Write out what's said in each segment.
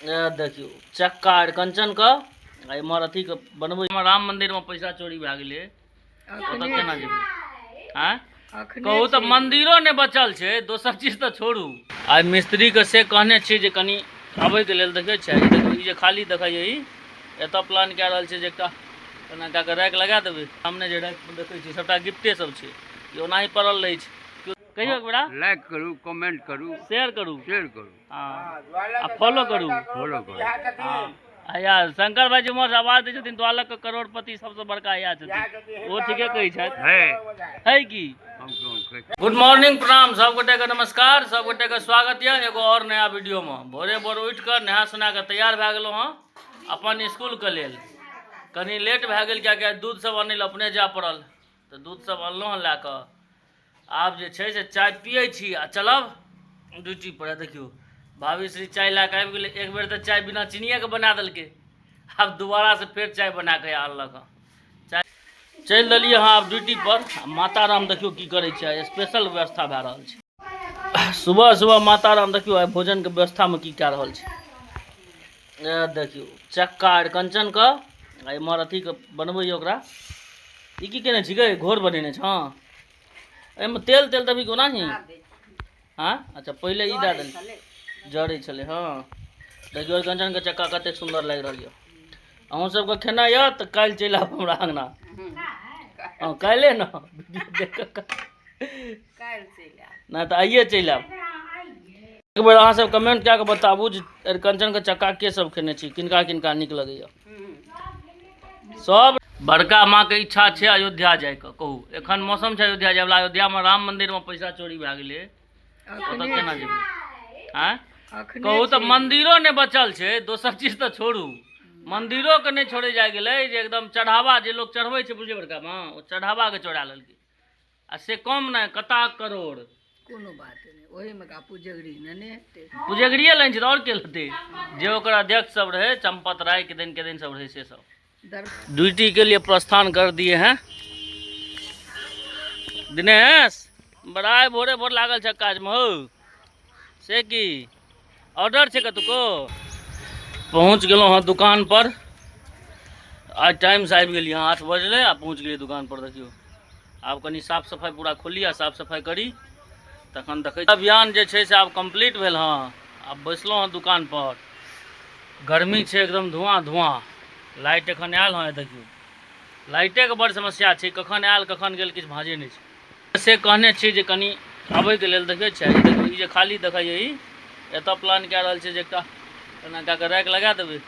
देखियो चक्का कंचन का इमर अथी के बनबे राम मंदिर में पैसा चोरी भए गेलै ओतऽ केना जेबै हैं कहू तऽ मंदिरो ने बचल छै दोसर चीज तऽ छोड़ू। आइ मिस्त्री के से कहने छी जे कनी आबै के लेल देखै छै ई जे खाली देखैए ई एतऽ प्लान कए रहल छै जे एकटा एना कए कऽ रैक लगा देबै सामने जे रैक देखै छी सबटा गिफ्टे सब छै ई ओनाही पड़ल रहै छै। कहियो एक बेरा लाइक करू, कमेंट करू, शेयर करू आ फॉलो करू। करू। शंकर भाई जी मोर आवाज दै छथिन द्वालक करोड़पति सबसे बड़का इएह छथिन ओ ठीके कहै छथि है की। गुड मॉर्निंग प्रणाम सब गोटे के नमस्कार सब गोटे के स्वागत है एगो और नया वीडियो में। भोरे भोर उठ कर नहा सुना के तैयार भए गेलहुँ हँ अपन स्कूल के लेल। कनी लेट भए गेल किएकि दूध सब अनिल अपने जाय पड़ल तऽ दूध सब अनलहुँ हँ लए कऽ आब जे छै से चाय पियै छी आ चलब ड्यूटी पर। देखियो भाभी श्री चाय लए कऽ आबि गेलै एक बेर तऽ चाय बिना चीनिए के बना देलकै आब दोबारा से फेर चाय बना के आनलक हँ। चाय चलि देलियै हँ आब ड्यूटी पर। माता राम देखियो की करै छै स्पेशल व्यवस्था भए रहल छै सुबह सुबह माता राम देखियो आइ भोजन के व्यवस्था में की कए रहल छै। देखियो चक्का कंचन का इमर अथी के बनबै ओकरा ई की केने छिकै घोर बनेने छ एहिमे तेल तेल देबही कोना ही हाँ अच्छा पहले ई दए देल जड़ै छलै हाँ। देखियो कंचन के चक्का कतेक सुंदर लागि रहल यऽ। अहूँ सबके खेनाइ यऽ तऽ काल्हि चलि आब हमरा अंगना। हाँ काल्हि ने नहीं तो आइए चलि आब। एक बेर अहाँ सब कमेंट कए कऽ बताबू जे कंचन के चक्का के सब खेने छी किनका किनका नीक लगैया। सब बड़का माँ के इच्छा छै अयोध्या जाए के कहू एखन मौसम छै अयोध्या जाए वाला। अयोध्या में राम मंदिर में पैसा चोरी भए गेलै ओतऽ केना जेबै हैं कहू तऽ मंदिरो ने बचल छै दोसर चीज तऽ छोड़ू। मंदिरो के नहीं छोड़े जाए गेलै जे एकदम चढ़ावा जे लोग चढ़बै छै बुझिए बड़का माँ ओ चढ़ावा के चोरा लेलकै आ से कम नहीं कता करोड़ कोनो बात नहीं ओही में का पुजगरी ने पुजगरिये लाइन छै और के लेतै जे ओकर अध्यक्ष सब रहे चंपत राय के दिन सब रहे से सब ड्यूटी के लिए प्रस्थान कर दिए हैं। दिनेश बड़ा भोरे भोर लागल छै काज में हो से की ऑर्डर छै कतुको पहुँच गेलहुँ हाँ दुकान पर। आज टाइम से आबि गेलियै 8 बजले आ पहुँच गेलियै दुकान पर। देखियो आब कनी साफ सफाई पूरा खोली आ साफ सफाई करी तखन देखै अभियान जे छै से आब कंप्लीट भेल हाँ। आब बैसलहुँ हाँ दुकान पर गर्मी छै एकदम धुआं धुआं। लाइट एखन आयल हाँ देखियो लाइटे के बड़ समस्या छै कखन आयल कखन गेल किछु भाँजे नहीं छै। से कहने छी जे कनी आबै के लेल देखै छै देखियो ई जे खाली देखैए ई एतऽ प्लान कए रहल छै जे एकटा एना कए कऽ रैक लगा देबै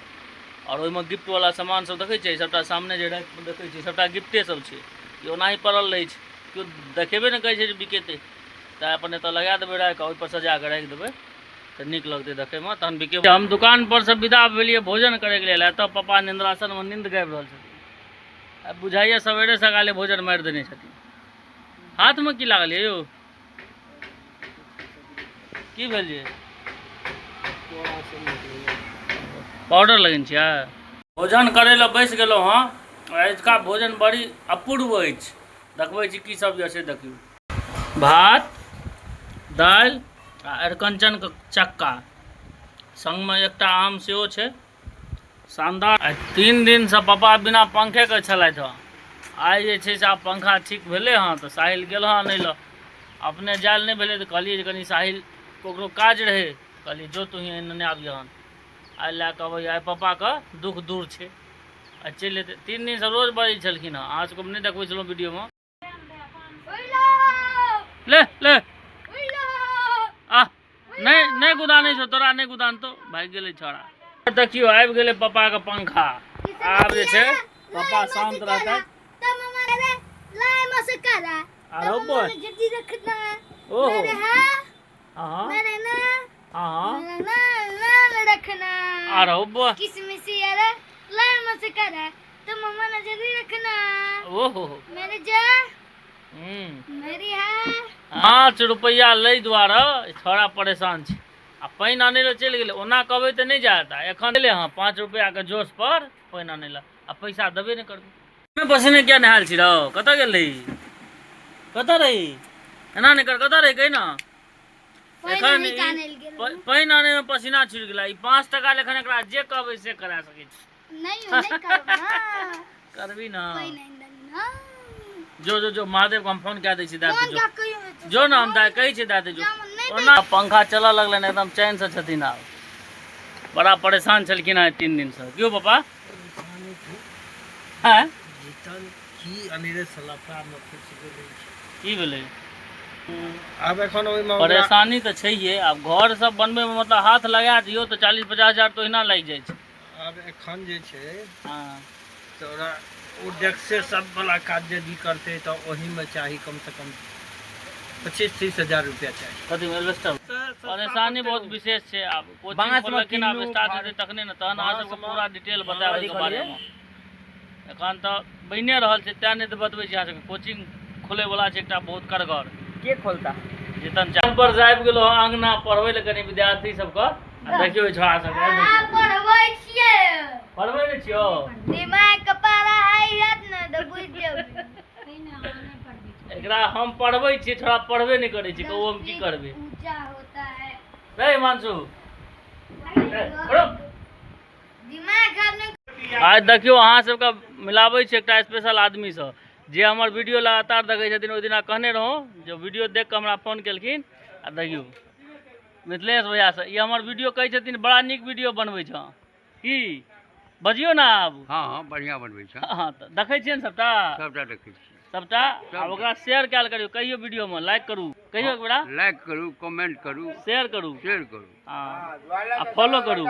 और ओहिमे गिफ्ट वाला सामान सब देखै छै सबटा सामने जे रैक देखै छै सबटा गिफ्टे सब छै ई ओनाही पड़ल रहै छै केओ देखेबे नहि करै छै जे बिकेतै तऽ अपन एतऽ लगा देबै रैक ओहि पर सजा कऽ राखि देबै तऽ नीक लगतै देखैमे तहन बिकेबै। हम दुकान पर से विदा भेलियै भोजन करैके लेल एतऽ पप्पा निंद्रासन में नींद गाबि रहल छथिन आ बुझाइए सवेरे सकाले भोजन मारि देने छथिन। हाथ में की लागल यऽ यौ की भेल ये पाउडर लगेने छियै। भोजन करै लए बैस गेलहुँ हँ आजुका भोजन बड़ी अपूर्व अछि देखबै छी की सब यऽ से देखियौ भात दालि आ अरिकंचन के चक्का संग में एकटा आम सेहो छै शानदार। 3 दिन से पापा बिना पंखे के छलथि हँ आइ जे छै से आब पंखा ठीक भेलै हँ तऽ साहिल गेल हँ आनै लए अपने जायल नहीं भेलै तऽ कहलिए जे कनी साहिल ककरो काज रहे कहलिए जो तू ही एने आबिए हन आइ लए कऽ अबै आइ पापा के दुख दूर छै आ चलि अयतै। 3 दिन से रोज बजै छलखिन हँ अहाँ सबके नहीं देखबै छलहुँ वीडियो में ले ले आ नहीं गुदानै छौ तोरा नहीं गुदान तो भागि गेलै छोड़ा। देखियो आबि गेलै पापा के पंखा आब जे छै पापा शांत रहता ₹5 लै दुआरे थोड़ा परेशान छै आ पानि आनै लए चलि गेलै ओना कहबै तऽ नहीं जाता एखन एलै हँ ₹5 के जोश पर पानि आनै लए आ पैसा देबे नहीं करबै। पसीने किया नहायल छी रहो कतऽ गेल रही कतऽ रही एना नहीं कर कतऽ रही कही ना एखन पानि आने में पसीना छूट गेला। 5 टका लेखन एकरा जे कहबै से करा सकै छी। नहीं करब ना करबी ना। कोई नहीं ना जो महादेव को हम फोन कह दै छी दादी फोन जो क्या कहियो जो ना हम दाई कहै छी दादी जो ओना पंखा चलऽ लगलन एकदम चैन से छथिन। आब बड़ा परेशान छलखिन हैं 3 दिन से। क्यों पापा? हैं की भेलै? आब एखन ओहिमे परेशानी तो छैहे। आब घर सब बनबे में मतलब हाथ लगा दियो तो 40-50 हजार तो ओहिना लागि जाइ छै। आब एखन जे छै हाँ तोरा ओ डेक्से सब वाला काज यदि करते तो ओही में चाही कम से कम 25-30 हजार रुपया चाही। कथी में इन्वेस्टर? परेशानी बहुत विशेष छै। आब कोचिंग खोललखिन, आब स्टार्ट हेतै तखने न, तहन अहाँ सबके पूरा डिटेल बताबै के बारे में। एखन तऽ बनिए रहल छै, तें नहि तऽ बतबै छी अहाँ सबके। कोचिंग खोले वाला छै एकटा बहुत करगर। के खोलता? जीतन चाल पर से आबि गेलो अंगना पढ़बै ले कनी विद्यार्थी सबके। देखियो छोड़ा सबके पढ़बै छियै। पढ़बै नै छियो? दिमाग के पारा हाई रहत न त बुझ जेबै। एकरा हम पढ़बै छी, थोड़ा पढ़बे नहीं करै छी। कहू हम की करबै? ऊंचा होता है रे हिमांशु दिमाग आपने। आज देखियो अहाँ सबके मिलाबै छी एकटा स्पेशल आदमी से, जे हमर वीडियो लगातार देखै छथिन। ओहि दिना कहने रहौं जो वीडियो देख के हमरा फोन केलखिन। आ देखियो मिथिलेश भैया से, ई हमर वीडियो कहै छथिन बड़ा नीक वीडियो बनबै छ। की बजियो ना आब? हाँ बढ़िया बनबै छ। हाँ तऽ देखै छियै ने सबटा देखै छी सबटा। आ ओकरा शेयर कैल करियो, कहियो वीडियो में लाइक करू, कहियो एक बेरा लाइक करू, कमेंट करू, शेयर करू। हाँ आ फॉलो करू।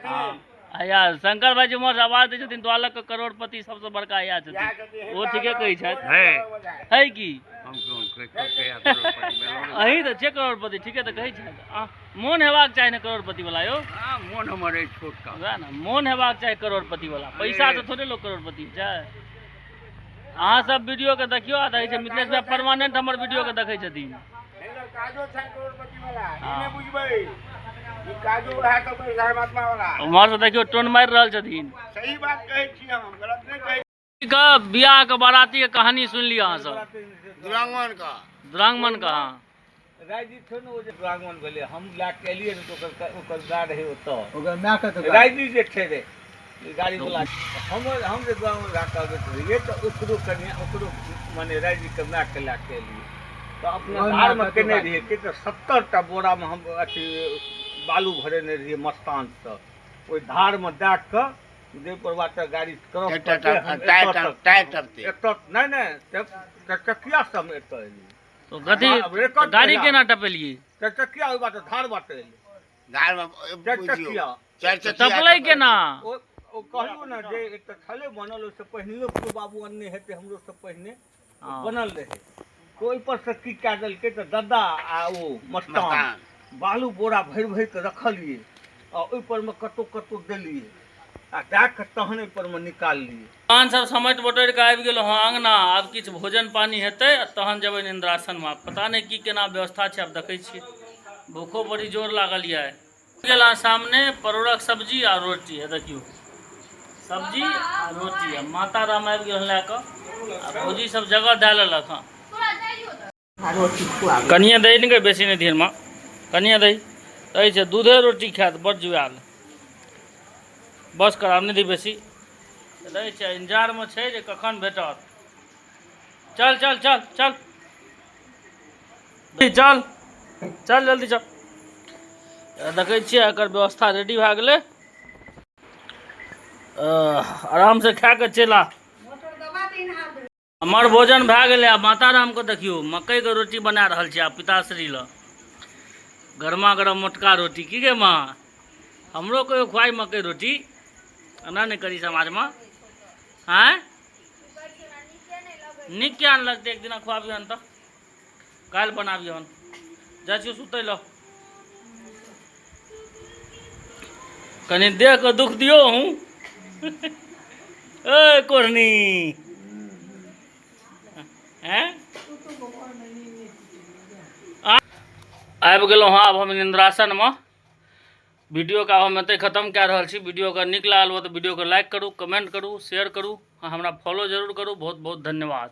हाँ आ यार शंकर भाई जी उमहर से आवाज दै छथिन द्वालक के करोड़पति सबसे बड़का इएह छथिन। वो ठीके कहै छथि। है की हम कहिया करोड़पति भेलहुँ। अहीं तऽ छै करोड़पति, ठीके तऽ कहै छथि। मोन हेबाक चाही ने करोड़पति वाला यौ। हाँ मोन हमर अइ छोटका। वएह ना, मोन हेबाक चाही करोड़पति वाला। पैसा से थोड़े लोग करोड़पति होइ छै। अहाँ सब वीडियो के देखियो आ देखै छै मिथिलेश भाई परमानेंट हमर वीडियो के देखै छथिन। काजो छै करोड़पति वाला, ई नै बुझबै ई काजो उड़ा के पैसा महात्मा वाला। उमहर से देखियो टोन मारि रहल छथिन। सही बात कहै छी, हम गलत नहीं कहै। का बियाह के बाराती के कहानी सुन लिया अहाँ सब? दुरांगमन का हाँ राजी थोड़ न, ओ जे दुरागमन भेलै हम ला के एलियै न तो ओकर गा रहे ओतऽ। ओकर माय के तो राजी जे छै रे गाड़ी वाला हम जे दुरागमन घाट आबैत रहियै तऽ ओकरो कनिया ओकरो माने राजी के माय के ला के एलियै। तो अपना धार में केने रहियै कि तो 70टा बोरा में हम अथी बालू भरेने रहियै मस्तान से। ओहि धार में दए के देवपुर वाटर गाड़ी क्रॉस करके एतऽ नहीं चकिया सब में एतऽ एलियै। तो कथी गाड़ी केना टपेलिए? चकिया ओहि बाटे धार बाटे एलियै। धार में चकिया टपलै केना? ओ कहलू ना जे एकटा छले बनल, ओहिसँ पहिने को बाबू अन्ने हेतै हमरो से पहिने बनल रहे। तो ओहि पर से की कए देलकै तऽ दद्दा आ ओ मस्तान बालू बोरा भरि भरि के रखलियै आ ओहि पर में कतौ कतौ देलियै आ दए के तहन ओहि पर में निकाललियै। पान सब समटि बटोरि के आबि गेलहुँ हँ अंगना। आब किछु भोजन पानी हेतै तहन जेबै इंद्रासन में। पता नहीं की केना व्यवस्था छै, आब देखै छियै। भूखो बड़ी जोर लागल यऽ। गेला सामने परोड़क सब्जी आ रोटी है, देखियो सब्जी आ रोटी है। माता राम आबि गेल लए कऽ आ भौजी सब जगह दए लेलक हँ। कनिए दही नहीं गई, बेसी नहीं धीर माँ, कनिए दही कहै छै दूधे रोटी खायत बड़ जुआल। बस कराब नहीं दी बेसी रहै छै। इंतजार में छै जे कखन भेटत। चल चल चल चल चल चल जल्दी चल। देखै छियै एकर व्यवस्था रेडी भए गेलै। आराम से खा के चला। हमर भोजन भए गेलै। आ माता राम को देखियो मकई के रोटी बना रहल छी। आ पिताश्री ल गरमा गरम मोटका रोटी। की गे माँ, हमरो कहियो खुआई मकई रोटी, एना नहीं करी समाज में। हैं नीक क्या नहीं लगते? एक दिन खुआबियन तो काल्हि बनाबियन। जाइ छियै सुतै लऽ। कनी देह के दुख दियो हूँ। ए कोढ़नी हैं आबि गेलहुँ हँ। आब हम इंद्रासन में। वीडियो का हम एतै खत्म कए रहल छी। वीडियो अगर नीक लागल हो तो वीडियो को लाइक करू, कमेंट करू, शेयर करू, हमरा फॉलो जरूर करू। बहुत बहुत धन्यवाद।